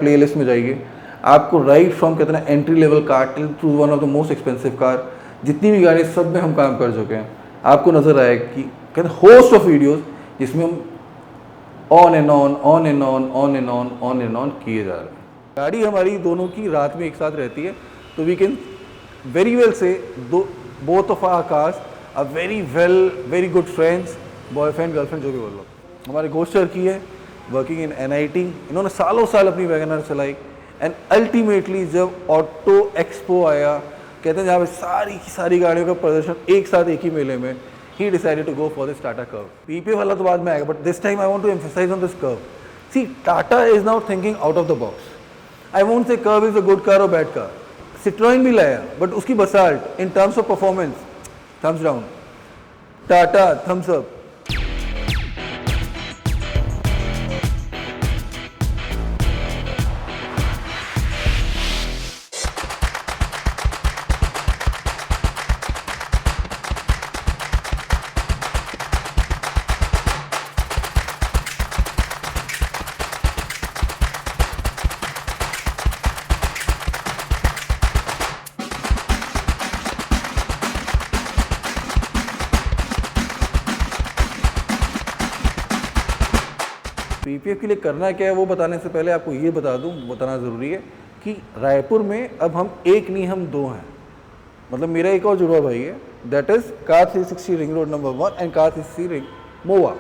Playlist में जाइए, आपको राइट फ्रॉम कहते हैं entry level car till two one of the most expensive car, जितनी भी गाड़ी सब में हम काम कर चुके हैं। आपको नज़र आएगा कि कहते हैं होस्ट ऑफ वीडियोस जिसमें हम on and on on and on on and on on and on किए जा रहे हैं। गाड़ी हमारी दोनों की रात में एक साथ रहती है, तो we can very well say both of our cars are very good friends, boyfriend girlfriend जो भी बोल लो। हमारे गोस्टर की है वर्किंग इन NIT, इन्होंने सालों साल अपनी वैगनर चलाई एंड अल्टीमेटली जब ऑटो एक्सपो आया, कहते हैं जहाँ पे सारी की सारी गाड़ियों का प्रदर्शन एक साथ एक ही मेले में, he decided to go for this Tata Curve. PPF वाला तो बाद में आएगा, but this time I want to emphasize on this Curve. See, Tata is now thinking out of the box. I won't say Curve is a good car or bad car. Citroen भी लाया, but उसकी Basalt in terms of performance, thumbs down. Tata, thumbs up. PPF के लिए करना क्या है वो बताने से पहले आपको ये बताना ज़रूरी है कि रायपुर में अब हम एक नहीं हम दो हैं। मतलब मेरा एक और जुड़वा भाई है, that is car 360 ring road number 1 and car 360 ring Mowa.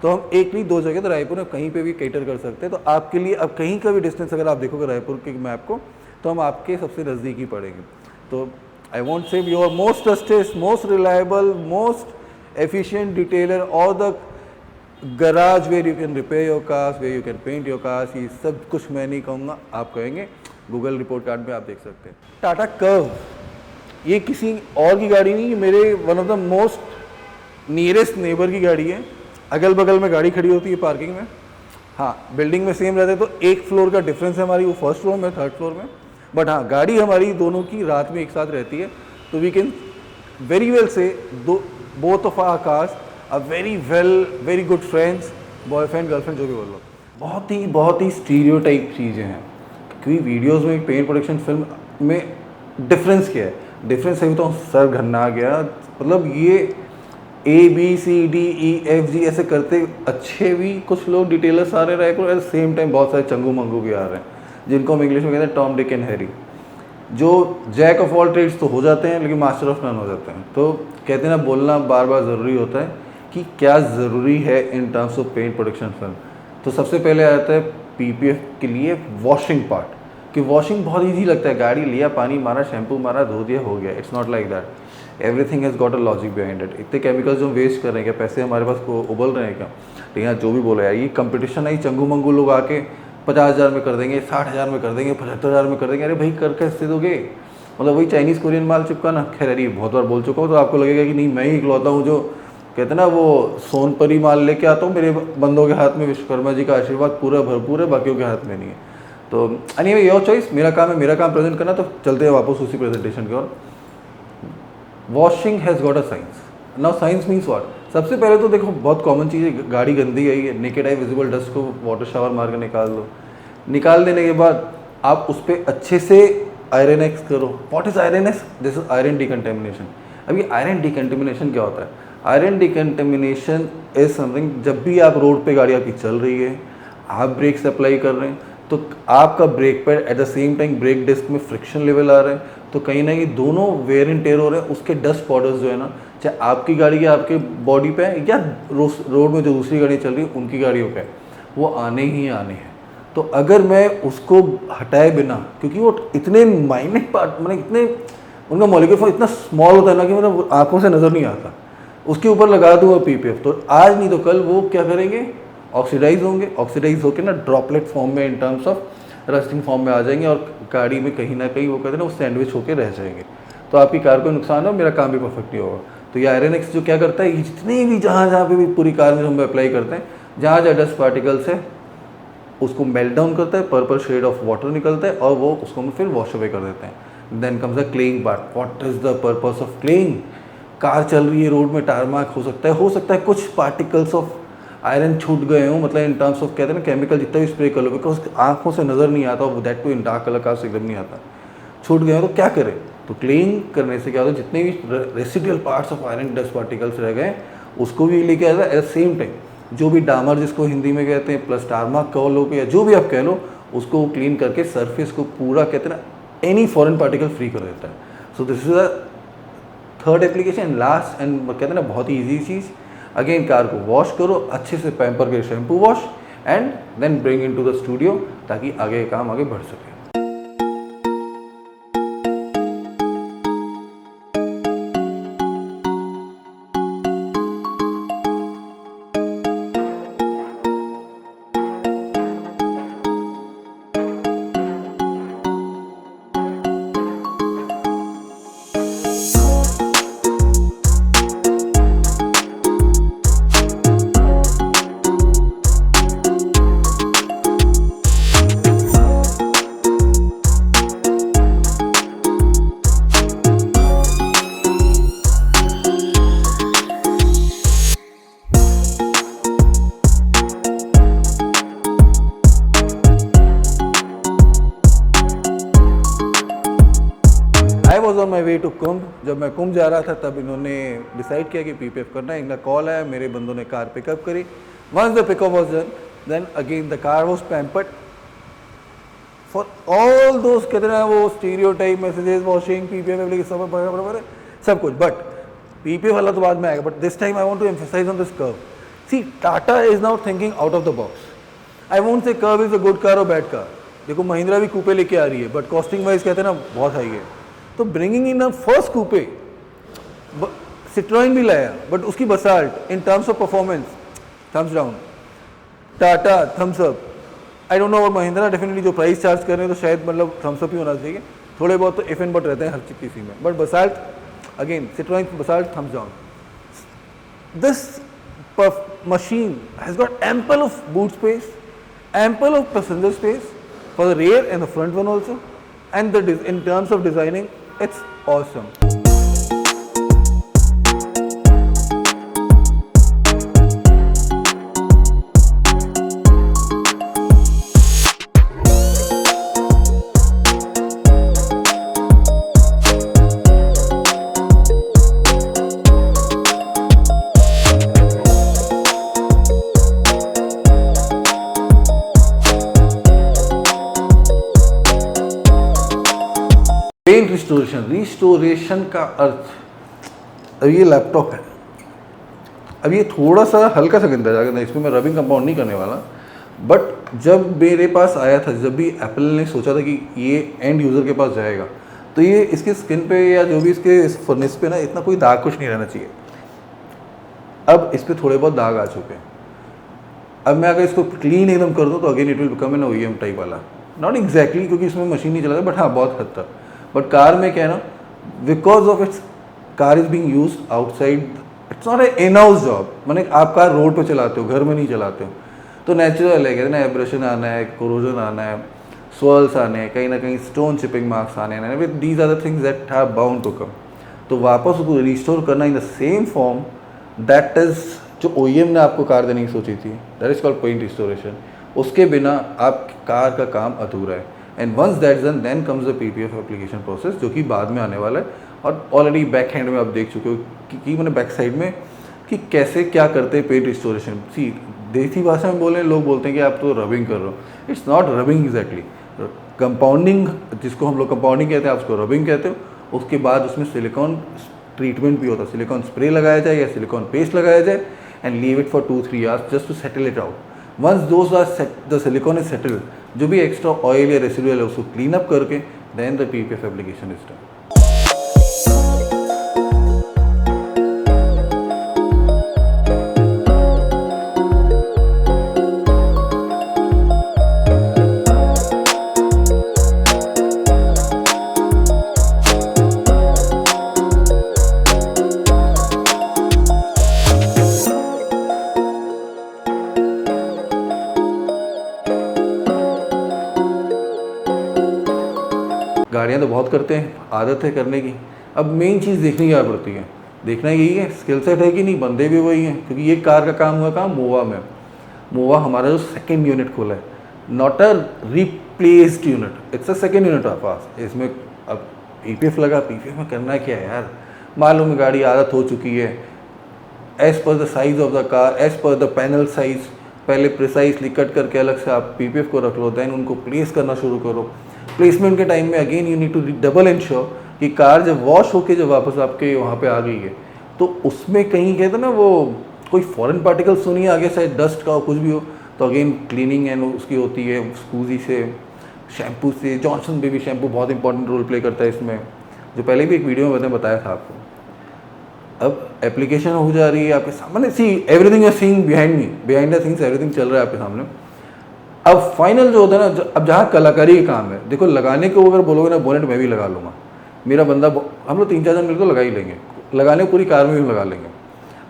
तो हम एक नहीं दो जगह तो रायपुर में कहीं पे भी कैटर कर सकते हैं। तो आपके लिए अब कहीं का भी डिस्टेंस अगर आप देखोगे रायपुर के मैप को, तो हम आपके सबसे नज़दीकी पड़ेंगे। तो I want say your most trusted, most reliable, most efficient detailer और the garage where you can repair your cars, where you can paint your cars. ये सब कुछ मैं नहीं कहूँगा, आप कहेंगे। गूगल रिपोर्ट कार्ड में आप देख सकते हैं। टाटा कर्व ये किसी और की गाड़ी नहीं, मेरे one of the most nearest neighbour की गाड़ी है। अगल बगल में गाड़ी खड़ी होती है पार्किंग में, हाँ बिल्डिंग में सेम रहते, तो एक फ्लोर का डिफरेंस है हमारी, वो फर्स्ट फ्लोर में थर्ड फ्लोर में, बट हाँ गाड़ी हमारी दोनों की रात में एक साथ रहती है। तो we can very well say both of our cars are very good friends, boyfriend girlfriend जो भी बोल लो। बहुत ही स्टीरियोटाइप चीज़ें हैं, क्योंकि वीडियोस में पेंट प्रोडक्शन फिल्म में डिफरेंस क्या है, डिफरेंस है तो सर घन्ना गया। मतलब ये ABCDEFG ऐसे करते अच्छे भी कुछ लोग डिटेलर्स आ रहे Raipur, eight the same time बहुत सारे चंगू मंगू भी आ रहे हैं, जिनको हम इंग्लिश में कहते हैं टॉम डिक एंड हैरी, जो जैक ऑफ ऑल ट्रेड्स तो हो जाते हैं लेकिन मास्टर ऑफ नन हो जाते हैं। तो कहते हैं ना, बोलना बार बार ज़रूरी होता है कि क्या ज़रूरी है in terms of paint production film. तो सबसे पहले आता है PPF के लिए वॉशिंग पार्ट, कि वॉशिंग बहुत ईजी लगता है, गाड़ी लिया, पानी मारा, शैम्पू मारा, धो दिया, हो गया। It's not like that, everything has got a logic behind it. इतने केमिकल्स जो वेस्ट कर रहे हैं, क्या पैसे हमारे पास को उबल रहे हैं क्या? लेकिन यहाँ जो भी बोला है, ये कंपटीशन है, ये चंगू मंगू लोग आके 50,000 में कर देंगे, 60,000 में कर देंगे, 75,000 में कर देंगे। अरे भाई कर कैसे दोगे? मतलब वही चाइनीज़ कोरियन माल चिपकाना। खैर अरे बहुत बार बोल चुका हूँ, तो आपको लगेगा कि नहीं मैं ही इकलौता हूँ जो कहते हैं ना वो सोनपरी माल लेके आता हूँ, मेरे बंदों के हाथ में विश्वकर्मा जी का आशीर्वाद पूरा भरपूर है, बाकियों के हाथ में नहीं है। तो एनीवे योर चॉइस, मेरा काम है, मेरा काम प्रेजेंट करना। तो चलते हैं वापस उसी प्रेजेंटेशन की ओर। Washing has got a science. Now science means what? सबसे पहले तो देखो बहुत कॉमन चीज़ है, गाड़ी गंदी आई है, नेकेड आई विजिबल डस्ट को वाटर शावर मार के निकाल दो। निकाल देने के बाद आप उस पर अच्छे से आयरन एक्स करो। What is iron x? This is iron डिकंटेमिनेशन। अब ये आयरन डिकंटेमिनेशन क्या होता है? आयरन डिकंटेमिनेशन इज समथिंग, जब भी आप रोड पे गाड़ी आपकी चल रही है, आप ब्रेक्स अप्लाई कर रहे हैं, तो आपका brake pad at the same time brake disc में फ्रिक्शन लेवल आ रहे हैं, तो कहीं ना कहीं दोनों वेयर एंड टेयर हो रहे हैं। उसके डस्ट पाउडर्स जो है ना, चाहे आपकी गाड़ी या आपके बॉडी पे है या रोड में जो दूसरी गाड़ी चल रही है उनकी गाड़ियों पे, वो आने ही आने हैं। तो अगर मैं उसको हटाए बिना, क्योंकि वो इतने माइन्यूट पार्ट, मतलब इतने उनका मॉलिक्यूल फॉर्म इतना स्मॉल होता है ना कि मतलब आंखों से नज़र नहीं आता, उसके ऊपर लगा दूंगा PPF, तो आज नहीं तो कल वो क्या करेंगे, ऑक्सीडाइज होंगे। ऑक्सीडाइज होकर ना ड्रॉपलेट फॉर्म में, इन टर्म्स ऑफ रस्टिंग फॉर्म में आ जाएंगे, और गाड़ी में कहीं ना कहीं वो कहते हैं ना वो सैंडविच होकर रह जाएंगे। तो आपकी कार को नुकसान हो, मेरा काम भी परफेक्ट नहीं होगा। तो ये आयरन एक्स जो क्या करता है, जितने भी जहाँ पे भी पूरी कार में हम अप्लाई करते हैं, जहाँ डस्ट पार्टिकल्स है उसको मेल्ट डाउन करता है, पर्पल शेड ऑफ वाटर निकलता है, और वो उसको हम फिर वॉश अवे कर देते हैं। Then comes the claying part. What is the purpose of claying? Car चल रही है रोड में, टारमार्क हो सकता है कुछ पार्टिकल्स ऑफ आयरन छूट गए हों, मतलब इन टर्म्स ऑफ कहते हैं ना केमिकल जितना भी स्प्रे कर लो, बिकॉज आँखों से नज़र नहीं आता, वो that too in dark colour का से एकदम नहीं आता, छूट गए हो तो क्या करें? तो क्लीन करने से क्या होता है, जितने भी residual parts of iron dust particles रह गए उसको भी लेके आता है। एट द सेम टाइम जो भी डामर जिसको हिंदी में कहते हैं, प्लस टारमाक कह लो या जो भी आप कह लो, उसको क्लीन करके सरफेस को पूरा कहते हैं ना एनी फॉरेन पार्टिकल फ्री कर देता है। So this is a third application, last and कहते हैं ना बहुत ही ईजी चीज़। अगेन कार को वॉश करो अच्छे से, पैम्पर के shampoo wash, and then bring in to the studio ताकि आगे काम आगे बढ़ सके। I was on my way to Kumbh. जब मैं कुंभ जा रहा था तब इन्होंने डिसाइड किया कि PPF करना है। इनका कॉल आया, मेरे बंदों ने कार पिकअप करी। Once the pickup was done, then again the car was pampered for all those कहते हैं वो stereotype messages, washing, PPF application बराबर सब कुछ। बट PPF वाला तो बाद में आएगा, but this time I want to emphasise on this Curvv. See, Tata is now thinking out of the box. I won't say Curvv is a good car और bad car. देखो महिंद्रा भी कूपे लेके आ रही है, बट कॉस्टिंग वाइज कहते हैं ना बहुत हाई है। तो bringing in a first coupe, Citroen भी लाया, बट उसकी Basalt in terms of performance thumbs down, Tata thumbs up. I don't know about Mahindra, definitely जो प्राइस चार्ज कर रहे हैं तो शायद मतलब थम्स अप ही होना चाहिए। थोड़े बहुत तो इफ एंड बट रहते हैं हर किसी में, but basalt again Citroen basalt thumbs down. This machine has got ample of boot space, ample of passenger space for the rear and the front one also, and in terms of designing, it's awesome. Paint restoration का अर्थ, अब ये laptop है, अब ये थोड़ा सा हल्का सा गंदा जाएगा, इसमें मैं रबिंग कंपाउंड नहीं करने वाला। बट जब मेरे पास आया था, जब भी एप्पल ने सोचा था कि ये एंड यूज़र के पास जाएगा, तो ये इसके स्किन पे या जो भी इसके इस फर्नेस पे ना इतना कोई दाग कुछ नहीं रहना चाहिए। अब इस पर थोड़े बहुत दाग आ चुके हैं। अब मैं अगर इसको क्लीन एकदम कर दूँ तो again it will become an OEM type वाला, नॉट एग्जैक्टली क्योंकि इसमें मशीन नहीं चलाता, बट हाँ बहुत हद तक। बट कार में क्या है ना, because of its car is being used outside, it's not a in house job. मैंने आप कार रोड पे चलाते हो, घर में नहीं चलाते हो, तो नेचुरल है, कहते ना एब्रेशन आना है, कोरोजन आना है, स्वर्ल्स आने हैं, कहीं ना कहीं स्टोन चिपिंग मार्क्स आने हैं, with these are the things that have bound to come. तो वापस उसको रिस्टोर करना in the same form, that is जो OEM ने आपको कार देने की सोची थी, that is called paint restoration. उसके बिना आप कार का काम अधूरा है। And once that done, then comes the PPF application process, जो कि बाद में आने वाला है। और ऑलरेडी बैक हैंड में आप देख चुके हो कि मैंने बैक साइड में कि कैसे क्या करते हैं पेंट रिस्टोरेशन। सी, देसी भाषा में बोले, लोग बोलते हैं कि आप तो रबिंग कर रहे हो, it's not rubbing exactly. Compounding, जिसको हम लोग कंपाउंडिंग कहते हैं, आप उसको रबिंग कहते हो। उसके बाद उसमें सिलिकॉन ट्रीटमेंट भी होता है, सिलिकॉन स्प्रे लगाया जाए या सिलिकॉन पेस्ट लगाया जाए, and leave it for 2-3 hours just to settle it out. Once those are the silicone is settled, जो भी एक्स्ट्रा ऑयल या रेसिडुअल है उसको क्लीन अप करके, then the PPF application is done. गाड़ियाँ तो बहुत करते हैं, आदत है करने की। अब मेन चीज़ देखने की पड़ती है, देखना यही है स्किल सेट है कि नहीं, बंदे भी वही हैं, क्योंकि ये कार का काम हुआ काम मोवा में। मोवा हमारा जो सेकेंड यूनिट खोला है, not a replaced unit, it's a second unit of pass. इसमें अब पीपीएफ लगा, पीपीएफ में करना क्या है यार, मालूम है गाड़ी आदत हो चुकी है, as per the size of the car, as per the panel size, पहले प्रिसाइजली कट करके अलग से आप पीपीएफ को रख लो, देन उनको प्लेस करना शुरू करो। प्लेसमेंट के टाइम में again you need to double ensure कि कार जब वॉश होके जब वापस आपके वहाँ पे आ गई है तो उसमें कहीं कहते हैं ना वो कोई फॉरेन पार्टिकल्स तो नहीं आगे, शायद डस्ट का कुछ भी हो, तो अगेन क्लीनिंग एंड उसकी होती है स्कूजी से, शैम्पू से। जॉनसन बेबी शैम्पू बहुत इंपॉर्टेंट रोल प्ले करता है इसमें, जो पहले भी एक वीडियो में मैंने बताया था आपको। अब एप्लीकेशन हो जा रही है आपके सामने, see everything you are seeing behind me, behind the things everything चल रहा है आपके सामने। अब फाइनल जो होता है ना, अब जहाँ कलाकारी का काम है, देखो लगाने को अगर बोलोगे ना बोनेट मैं भी लगा लूँगा, मेरा बंदा, हम लोग 3-4 जन मिलकर लगा ही लेंगे, लगाने पूरी कार में भी लगा लेंगे।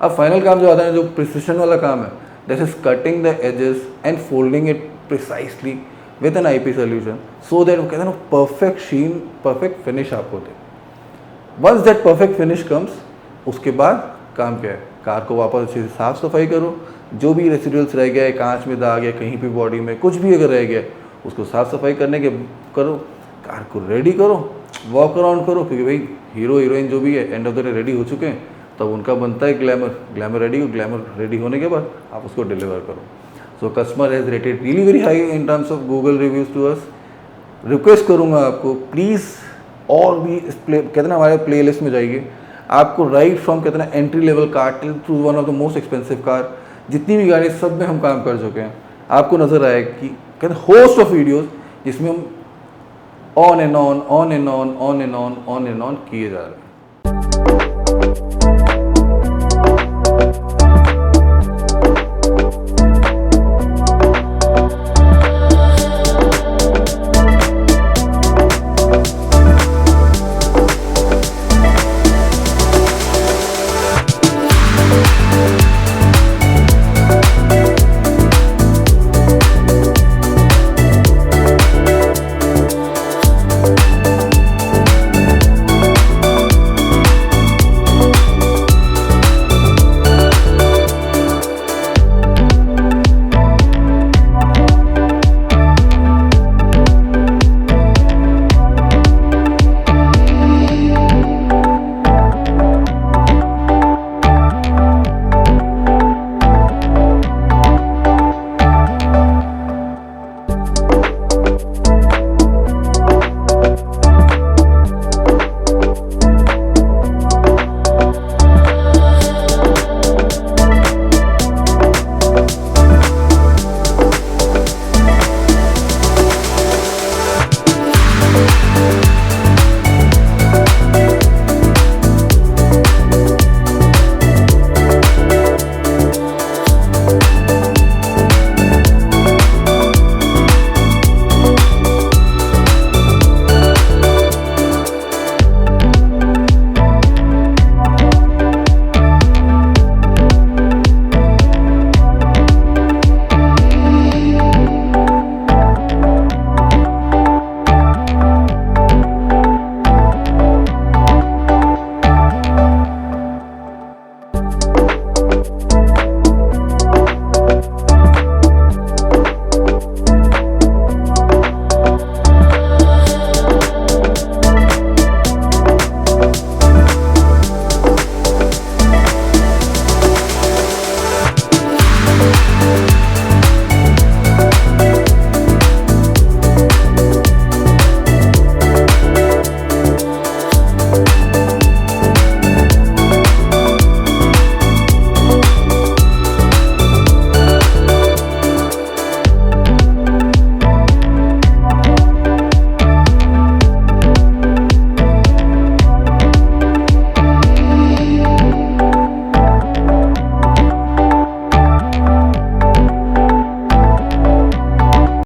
अब फाइनल काम जो आता है, जो प्रिसिशन वाला काम है, that is cutting the edges and folding it precisely with an IP solution, so that वो कहते हैं ना परफेक्ट शीन, परफेक्ट फिनिश आपको दे। Once that perfect finish comes, उसके बाद काम क्या है, कार को वापस अच्छे से साफ़ सफाई करो, जो भी रेसिडुअल्स रह गया है, कांच में दाग है, कहीं भी बॉडी में कुछ भी अगर रह गया उसको साफ़ सफाई करने के करो, कार को रेडी करो, वॉक अराउंड करो, क्योंकि भाई हीरो हीरोइन जो भी है end of the day ready हो चुके हैं, तब उनका बनता है ग्लैमर, ग्लैमर रेडी हो, ग्लैमर रेडी होने के बाद आप उसको डिलीवर करो। So customer has rated really very high in terms of Google reviews to us. Request करूँगा आपको प्लीज़, और भी इस कहते हैं ना हमारे प्ले लिस्ट में जाइए, आपको राइट फ्रॉम कहते हैं ना entry level car to one of the most expensive car, जितनी भी गाड़ी सब में हम काम कर चुके हैं, आपको नज़र आएगा कि कहते हैं होस्ट ऑफ वीडियोज़ जिसमें हम on and on, on and on, on and on, on and on किए जा रहे हैं।